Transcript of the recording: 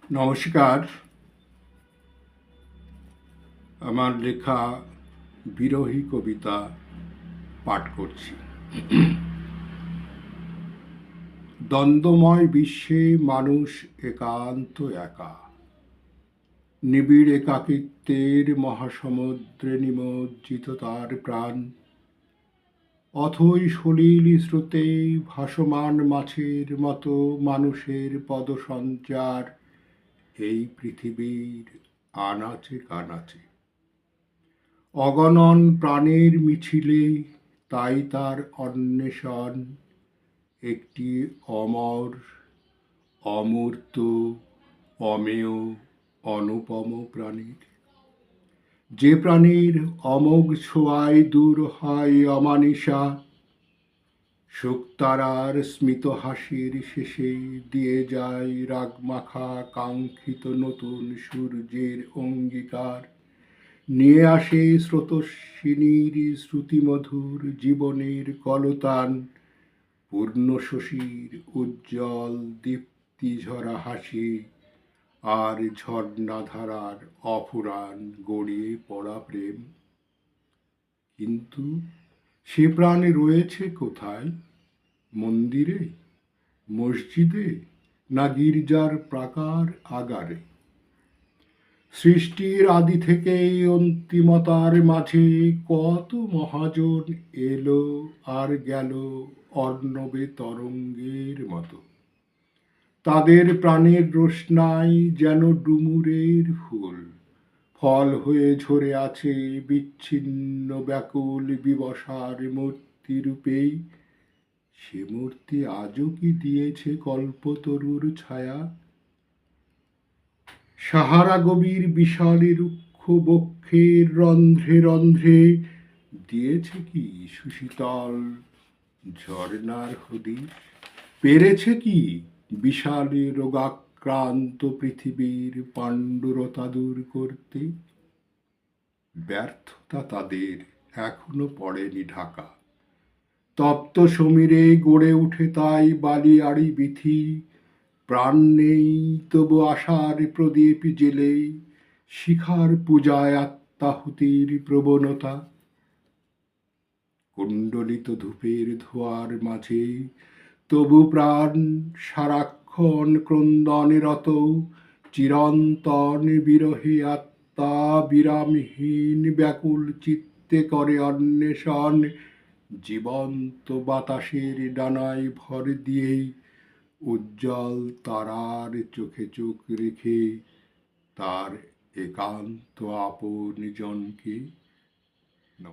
নমস্কার। আমার লেখা বিরহী কবিতা পাঠ করছি। দ্বন্দ্বময় বিশ্বে মানুষ একান্ত একা, নিবিড় একাকিত্বের মহাসমুদ্রে নিমজ্জিত তার প্রাণ। অথই সলিল স্রোতে ভাসমান মাছের মতো মানুষের পদসঞ্চার এই পৃথিবীর আনাচে কানাচে। অগণন প্রাণের মিছিলে তাই তার অন্বেষণ একটি অমর, অমূর্ত, অমেয়, অনুপম প্রাণীর। যে প্রাণীর অমোঘ ছোঁয়ায় দূর হয় অমানিসা, শুকতারার স্মিত হাসির শেষে দিয়ে যায় রাগমাখা কাঙ্ক্ষিত নতুন সূর্যের অঙ্গীকার। নিয়ে আসে স্রোতস্বিনীর শ্রুতিমধুর জীবনের কলতান, পূর্ণ শশীর উজ্জ্বল দীপ্তিঝরা হাসি, আর ঝর্ণাধারার অফুরান গড়িয়ে পড়া প্রেম। কিন্তু সে প্রাণ রয়েছে কোথায়? মন্দিরে, মসজিদে, না গির্জার প্রাকার আগারে? সৃষ্টির আদি থেকেই অন্তিমতার মাঝে কত মহাজন এলো আর গেল অর্ণবে তরঙ্গের মতো। তাদের প্রাণের রোশনাই যেন ডুমুরের ফুল, ফল হয়ে ঝরে আছে বিচ্ছিন্ন ব্যাকুল বিবশার মূর্তি রূপেই। সে মূর্তি আজও কি দিয়েছে কল্পতরুর ছায়া? সাহারা গভীর বিশালে রুক্ষ বক্ষের রন্ধ্রে রন্ধ্রে দিয়েছে কি সুশীতল ঝর্ণার হদিশ? পেরেছে কি বিশালে রোগাক্রান্ত পৃথিবীর পাণ্ডুরতা দূর করতে? ব্যর্থতা তাদের এখনো পড়েনি ঢাকা। তপ্ত সমীরে গড়ে উঠে তাই বালিয়াড়ি বিথি। প্রাণ নেই তবু আশার প্রদীপ জেলে, শিখার পূজায় আত্মাহুতির প্রবণতা। কুণ্ডলিত ধূপের ধোঁয়ার মাঝে তবু প্রাণ সারাক্ষণ ক্রন্দনরত, চিরন্তন বিরহে আত্মা বিরামহীন ব্যাকুল চিত্তে করে অন্বেষণ। জীবন্ত বাতাসের ডানায় ভর দিয়ে উজ্জ্বল তারার চোখে চোখ রেখে তার একান্ত আপন জনকে